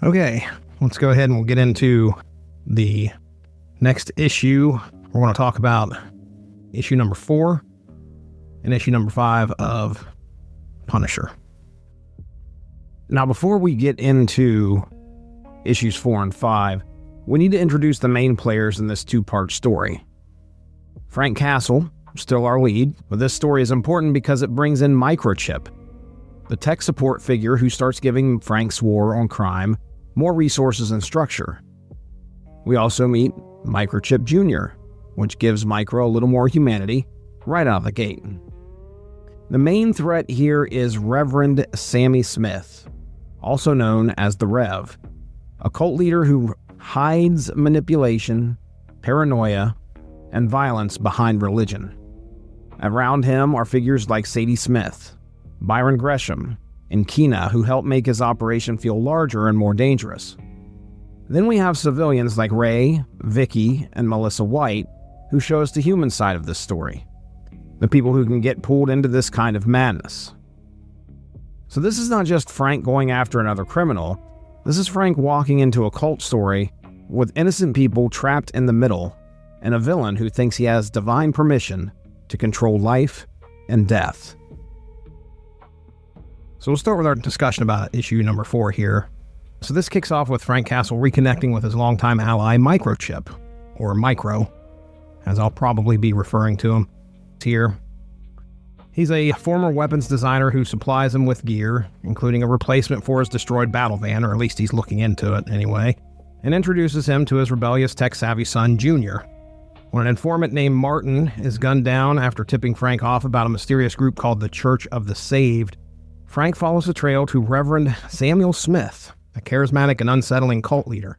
Okay, let's go ahead and we'll get into the next issue. We're going to talk about issue number 4 and issue number 5 of Punisher. Now, before we get into issues 4 and 5, we need to introduce the main players in this two-part story. Frank Castle, still our lead, but this story is important because it brings in Microchip, the tech support figure who starts giving Frank's war on crime more resources and structure. We also meet Microchip Jr., which gives Micro a little more humanity right out of the gate. The main threat here is Reverend Sammy Smith, also known as the Rev, a cult leader who hides manipulation, paranoia, and violence behind religion. Around him are figures like Sadie Smith, Byron Gresham, and Kina, who help make his operation feel larger and more dangerous. Then we have civilians like Ray, Vicky, and Melissa White, who show us the human side of this story. The people who can get pulled into this kind of madness. So this is not just Frank going after another criminal. This is Frank walking into a cult story with innocent people trapped in the middle and a villain who thinks he has divine permission to control life and death. So we'll start with our discussion about issue number 4 here. So this kicks off with Frank Castle reconnecting with his longtime ally Microchip, or Micro, as I'll probably be referring to him here. He's a former weapons designer who supplies him with gear, including a replacement for his destroyed battle van, or at least he's looking into it anyway, and introduces him to his rebellious tech-savvy son, Junior. When an informant named Martin is gunned down after tipping Frank off about a mysterious group called the Church of the Saved, Frank follows the trail to Reverend Sammy Smith, a charismatic and unsettling cult leader.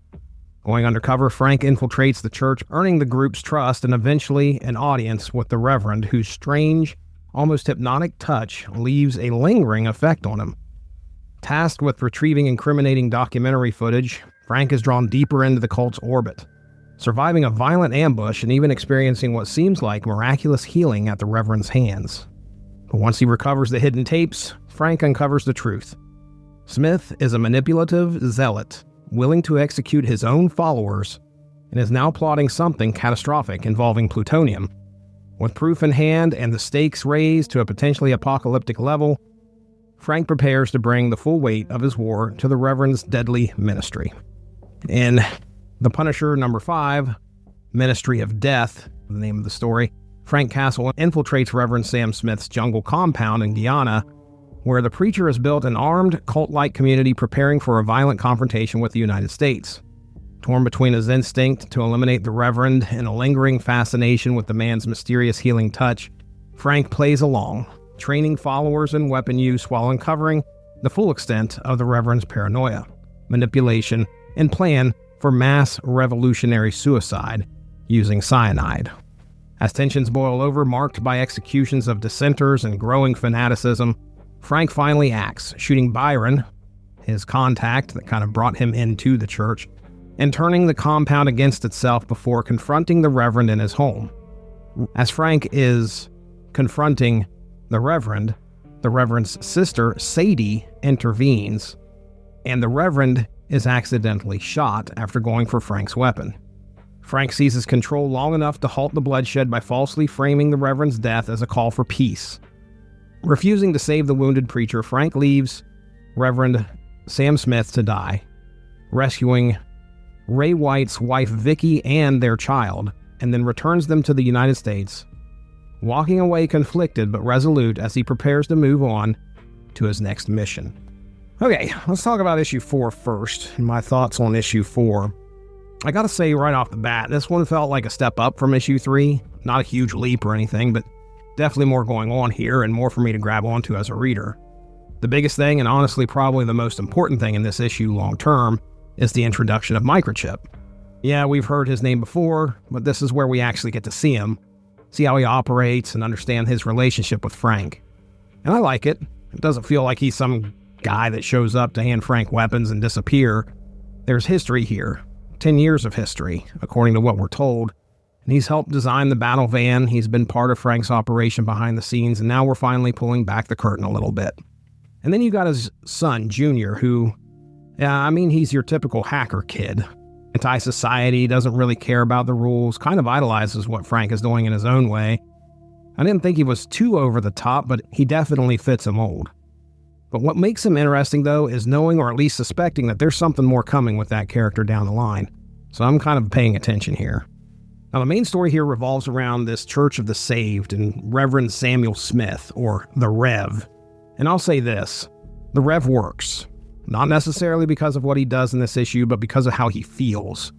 Going undercover, Frank infiltrates the church, earning the group's trust and eventually an audience with the Reverend, whose strange, almost hypnotic touch leaves a lingering effect on him. Tasked with retrieving incriminating documentary footage, Frank is drawn deeper into the cult's orbit, surviving a violent ambush and even experiencing what seems like miraculous healing at the Reverend's hands. But once he recovers the hidden tapes, Frank uncovers the truth. Smith is a manipulative zealot, willing to execute his own followers, and is now plotting something catastrophic involving plutonium. With proof in hand and the stakes raised to a potentially apocalyptic level, Frank prepares to bring the full weight of his war to the Reverend's deadly ministry. In The Punisher number 5, Ministry of Death, the name of the story, Frank Castle infiltrates Reverend Sam Smith's jungle compound in Guyana, where the preacher has built an armed, cult-like community preparing for a violent confrontation with the United States. Torn between his instinct to eliminate the Reverend and a lingering fascination with the man's mysterious healing touch, Frank plays along, training followers in weapon use while uncovering the full extent of the Reverend's paranoia, manipulation, and plan for mass revolutionary suicide using cyanide. As tensions boil over, marked by executions of dissenters and growing fanaticism, Frank finally acts, shooting Byron, his contact that kind of brought him into the church, and turning the compound against itself before confronting the Reverend in his home. As Frank is confronting the Reverend's sister, Sadie, intervenes, and the Reverend is accidentally shot after going for Frank's weapon. Frank seizes control long enough to halt the bloodshed by falsely framing the Reverend's death as a call for peace. Refusing to save the wounded preacher, Frank leaves Reverend Sam Smith to die, rescuing Ray White's wife Vicky and their child, and then returns them to the United States, walking away conflicted but resolute as he prepares to move on to his next mission. Okay, let's talk about issue 4 first, and my thoughts on issue 4. I gotta say right off the bat, this one felt like a step up from issue 3. Not a huge leap or anything, but definitely more going on here and more for me to grab onto as a reader. The biggest thing, and honestly probably the most important thing in this issue long term, is the introduction of Microchip. Yeah, we've heard his name before, but this is where we actually get to see him, see how he operates, and understand his relationship with Frank. And I like it. It doesn't feel like he's some guy that shows up to hand Frank weapons and disappear. There's history here. 10 years of history, according to what we're told. And he's helped design the battle van, he's been part of Frank's operation behind the scenes, and now we're finally pulling back the curtain a little bit. And then you got his son, Junior, who Yeah, I mean, he's your typical hacker kid. Anti-society, doesn't really care about the rules, kind of idolizes what Frank is doing in his own way. I didn't think he was too over the top, but he definitely fits a mold. But what makes him interesting, though, is knowing or at least suspecting that there's something more coming with that character down the line. So I'm kind of paying attention here. Now, the main story here revolves around this Church of the Saved and Reverend Sammy Smith, or the Rev. And I'll say this, the Rev works. Not necessarily because of what he does in this issue, but because of how he feels.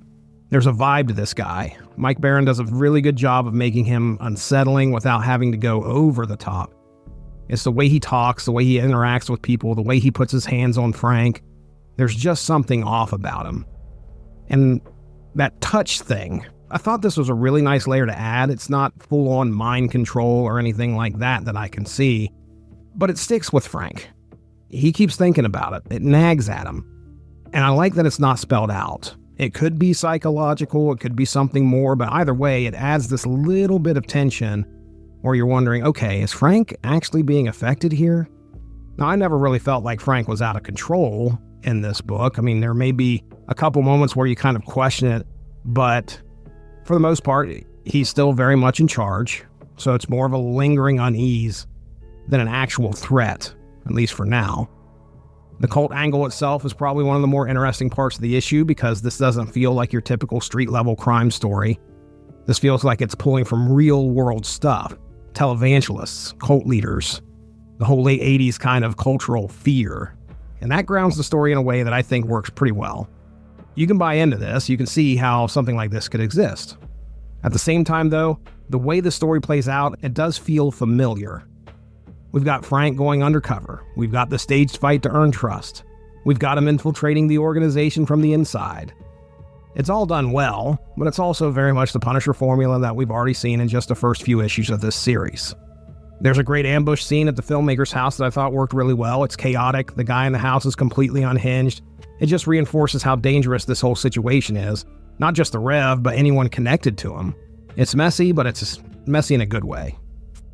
There's a vibe to this guy. Mike Baron does a really good job of making him unsettling without having to go over the top. It's the way he talks, the way he interacts with people, the way he puts his hands on Frank. There's just something off about him. And that touch thing, I thought this was a really nice layer to add. It's not full-on mind control or anything like that I can see, but it sticks with Frank. He keeps thinking about it. It nags at him. And I like that it's not spelled out. It could be psychological, it could be something more, but either way, it adds this little bit of tension where you're wondering, okay, is Frank actually being affected here? Now, I never really felt like Frank was out of control in this book. I mean, there may be a couple moments where you kind of question it, but for the most part, he's still very much in charge. So it's more of a lingering unease than an actual threat, at least for now. The cult angle itself is probably one of the more interesting parts of the issue because this doesn't feel like your typical street-level crime story. This feels like it's pulling from real-world stuff. Televangelists, cult leaders, the whole late 80s kind of cultural fear. And that grounds the story in a way that I think works pretty well. You can buy into this, you can see how something like this could exist. At the same time, though, the way the story plays out, it does feel familiar. We've got Frank going undercover. We've got the staged fight to earn trust. We've got him infiltrating the organization from the inside. It's all done well, but it's also very much the Punisher formula that we've already seen in just the first few issues of this series. There's a great ambush scene at the filmmaker's house that I thought worked really well. It's chaotic. The guy in the house is completely unhinged. It just reinforces how dangerous this whole situation is. Not just the Rev, but anyone connected to him. It's messy, but it's messy in a good way.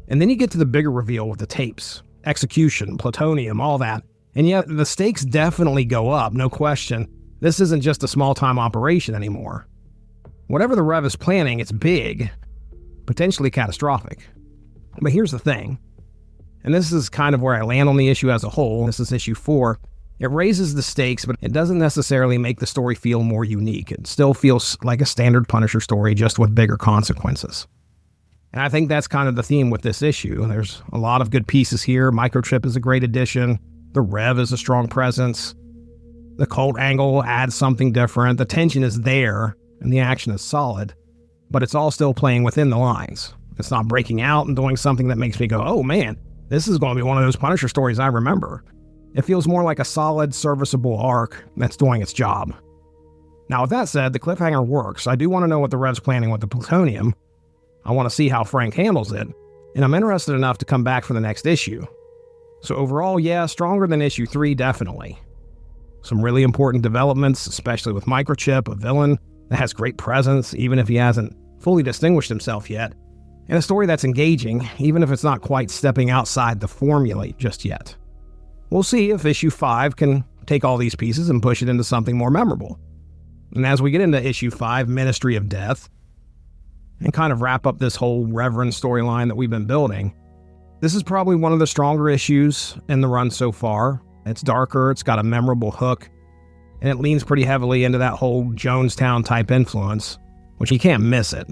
And then you get to the bigger reveal with the tapes, execution, plutonium, all that. And yet the stakes definitely go up, no question. This isn't just a small-time operation anymore. Whatever the Rev is planning, it's big, potentially catastrophic. But here's the thing, and this is kind of where I land on the issue as a whole. This is issue 4. It raises the stakes, but it doesn't necessarily make the story feel more unique. It still feels like a standard Punisher story, just with bigger consequences. And I think that's kind of the theme with this issue. There's a lot of good pieces here. Microchip is a great addition. The Rev is a strong presence. The cult angle adds something different. The tension is there, and the action is solid. But it's all still playing within the lines. It's not breaking out and doing something that makes me go, oh man, this is going to be one of those Punisher stories I remember. It feels more like a solid, serviceable arc that's doing its job. Now, with that said, the cliffhanger works. I do want to know what the Rev's planning with the plutonium. I want to see how Frank handles it, and I'm interested enough to come back for the next issue. So overall, yeah, stronger than issue 3, definitely. Some really important developments, especially with Microchip, a villain that has great presence, even if he hasn't fully distinguished himself yet. And a story that's engaging, even if it's not quite stepping outside the formula just yet. We'll see if issue 5 can take all these pieces and push it into something more memorable. And as we get into issue 5, Ministry of Death, and kind of wrap up this whole Reverend storyline that we've been building, this is probably one of the stronger issues in the run so far. It's darker, it's got a memorable hook, and it leans pretty heavily into that whole Jonestown type influence, which you can't miss it.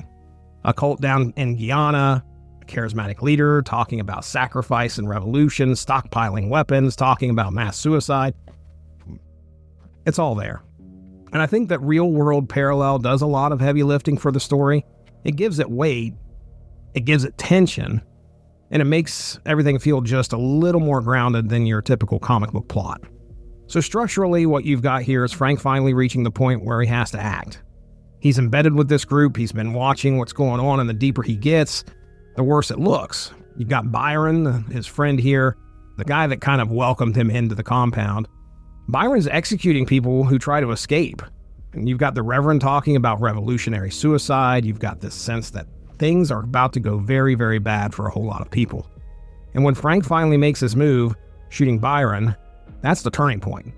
A cult down in Guyana, a charismatic leader talking about sacrifice and revolution, stockpiling weapons, talking about mass suicide. It's all there. And I think that real-world parallel does a lot of heavy lifting for the story. It gives it weight, it gives it tension, and it makes everything feel just a little more grounded than your typical comic book plot. So structurally, what you've got here is Frank finally reaching the point where he has to act. He's embedded with this group, he's been watching what's going on, and the deeper he gets, the worse it looks. You've got Byron, his friend here, the guy that kind of welcomed him into the compound. Byron's executing people who try to escape. And you've got the Reverend talking about revolutionary suicide. You've got this sense that things are about to go very, very bad for a whole lot of people. And when Frank finally makes his move, shooting Byron, that's the turning point.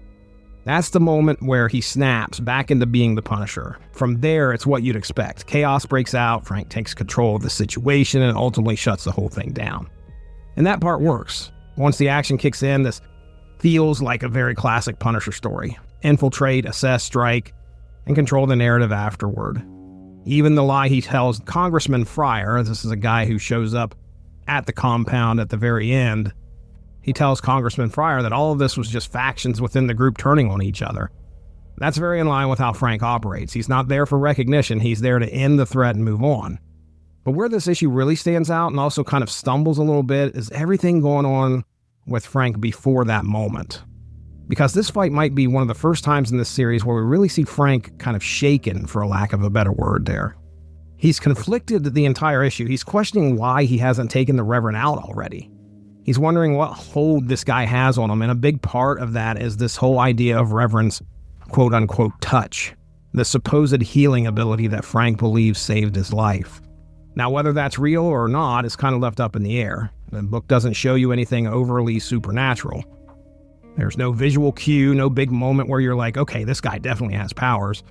That's the moment where he snaps back into being the Punisher. From there, it's what you'd expect. Chaos breaks out, Frank takes control of the situation, and ultimately shuts the whole thing down. And that part works. Once the action kicks in, this feels like a very classic Punisher story. Infiltrate, assess, strike, and control the narrative afterward. Even the lie he tells Congressman Fryer, this is a guy who shows up at the compound at the very end, he tells Congressman Fryer that all of this was just factions within the group turning on each other. That's very in line with how Frank operates. He's not there for recognition, he's there to end the threat and move on. But where this issue really stands out and also kind of stumbles a little bit is everything going on with Frank before that moment. Because this fight might be one of the first times in this series where we really see Frank kind of shaken, for a lack of a better word there. He's conflicted the entire issue. He's questioning why he hasn't taken the Reverend out already. He's wondering what hold this guy has on him, and a big part of that is this whole idea of Reverend's quote-unquote touch, the supposed healing ability that Frank believes saved his life. Now, whether that's real or not is kind of left up in the air. The book doesn't show you anything overly supernatural. There's no visual cue, no big moment where you're like, okay, this guy definitely has powers.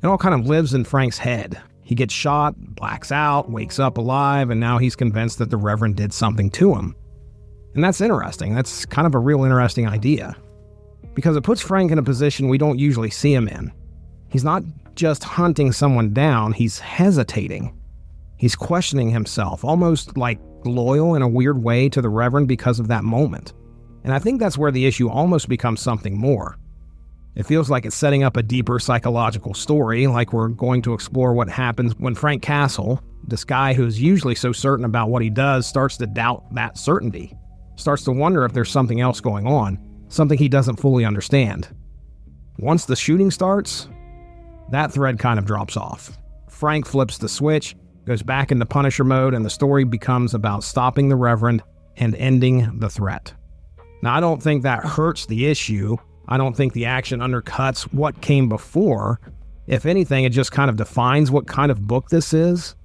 It all kind of lives in Frank's head. He gets shot, blacks out, wakes up alive, and now he's convinced that the Reverend did something to him. And that's interesting. That's kind of a real interesting idea. Because it puts Frank in a position we don't usually see him in. He's not just hunting someone down, he's hesitating. He's questioning himself, almost like loyal in a weird way to the Reverend because of that moment. And I think that's where the issue almost becomes something more. It feels like it's setting up a deeper psychological story, like we're going to explore what happens when Frank Castle, this guy who's usually so certain about what he does, starts to doubt that certainty. Starts to wonder if there's something else going on, something he doesn't fully understand. Once the shooting starts, that thread kind of drops off. Frank flips the switch, goes back into Punisher mode, and the story becomes about stopping the Reverend and ending the threat. Now, I don't think that hurts the issue. I don't think the action undercuts what came before. If anything, it just kind of defines what kind of book this is.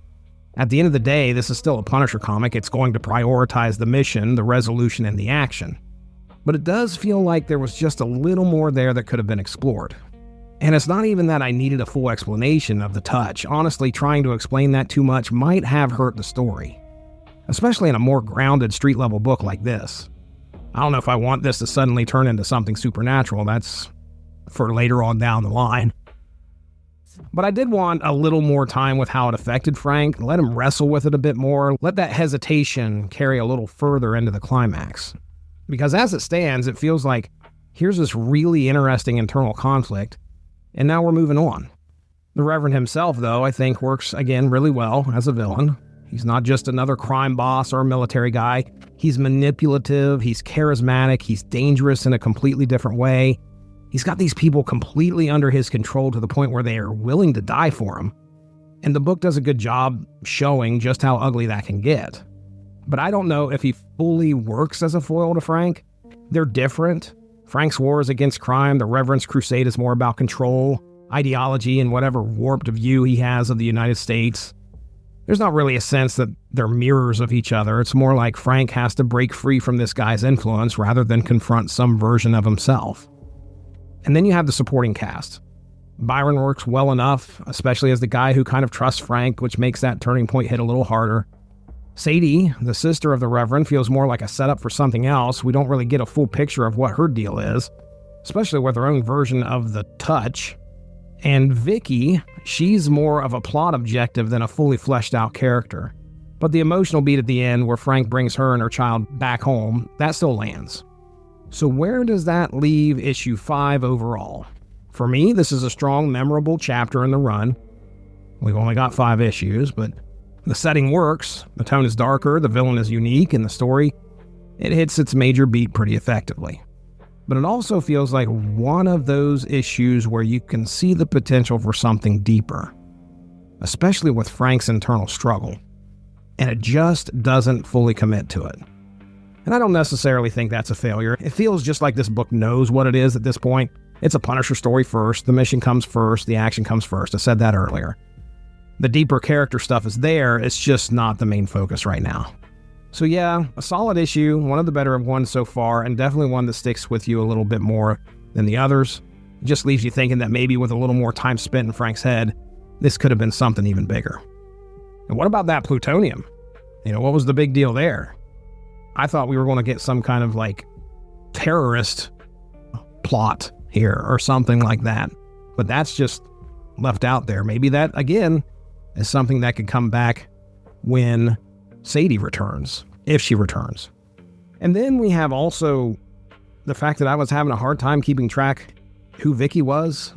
At the end of the day, this is still a Punisher comic. It's going to prioritize the mission, the resolution, and the action. But it does feel like there was just a little more there that could have been explored. And it's not even that I needed a full explanation of the touch. Honestly, trying to explain that too much might have hurt the story. Especially in a more grounded street-level book like this. I don't know if I want this to suddenly turn into something supernatural. That's for later on down the line. But I did want a little more time with how it affected Frank, let him wrestle with it a bit more, let that hesitation carry a little further into the climax. Because as it stands, it feels like here's this really interesting internal conflict, and now we're moving on. The Reverend himself, though, I think works, again, really well as a villain. He's not just another crime boss or a military guy. He's manipulative, he's charismatic, he's dangerous in a completely different way. He's got these people completely under his control to the point where they are willing to die for him. And the book does a good job showing just how ugly that can get. But I don't know if he fully works as a foil to Frank. They're different. Frank's war is against crime. The Reverend's crusade is more about control, ideology, and whatever warped view he has of the United States. There's not really a sense that they're mirrors of each other. It's more like Frank has to break free from this guy's influence rather than confront some version of himself. And then you have the supporting cast. Byron works well enough, especially as the guy who kind of trusts Frank, which makes that turning point hit a little harder. Sadie, the sister of the Reverend, feels more like a setup for something else. We don't really get a full picture of what her deal is, especially with her own version of the touch. And Vicky, she's more of a plot objective than a fully fleshed out character. But the emotional beat at the end where Frank brings her and her child back home, that still lands. So where does that leave issue 5 overall? For me, this is a strong, memorable chapter in the run. We've only got 5 issues, but the setting works, the tone is darker, the villain is unique, and the story, it hits its major beat pretty effectively. But it also feels like one of those issues where you can see the potential for something deeper, especially with Frank's internal struggle, and it just doesn't fully commit to it. And I don't necessarily think that's a failure. It feels just like this book knows what it is at this point. It's a Punisher story first, the mission comes first, the action comes first. I said that earlier. The deeper character stuff is there, it's just not the main focus right now. So yeah, a solid issue, one of the better ones so far, and definitely one that sticks with you a little bit more than the others. It just leaves you thinking that maybe with a little more time spent in Frank's head, this could have been something even bigger. And what about that plutonium? What was the big deal there? I thought we were going to get some kind of terrorist plot here or something like that. But that's just left out there. Maybe that, again, is something that could come back when Sadie returns, if she returns. And then we have also the fact that I was having a hard time keeping track who Vicky was.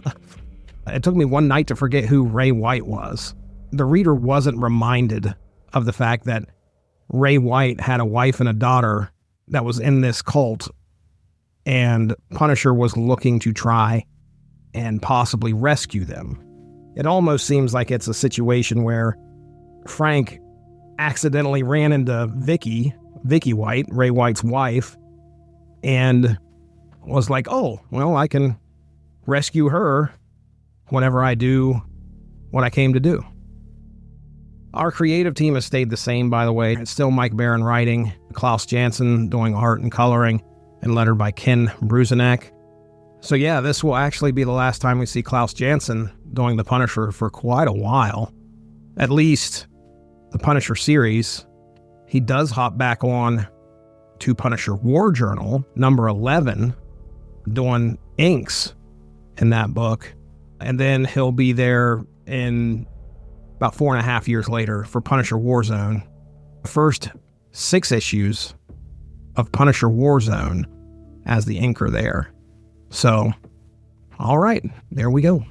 It took me one night to forget who Ray White was. The reader wasn't reminded of the fact that Ray White had a wife and a daughter that was in this cult, and Punisher was looking to try and possibly rescue them. It almost seems like it's a situation where Frank accidentally ran into Vicky White, Ray White's wife, and was like, oh, well, I can rescue her whenever I do what I came to do. Our creative team has stayed the same, by the way. It's still Mike Barron writing, Klaus Janson doing art and coloring, and lettered by Ken Bruzenak. So yeah, this will actually be the last time we see Klaus Janson doing the Punisher for quite a while. At least the Punisher series. He does hop back on to Punisher War Journal, number 11, doing inks in that book. And then he'll be there in about 4.5 years later for Punisher Warzone. First 6 issues of Punisher Warzone as the inker there. So, all right, there we go.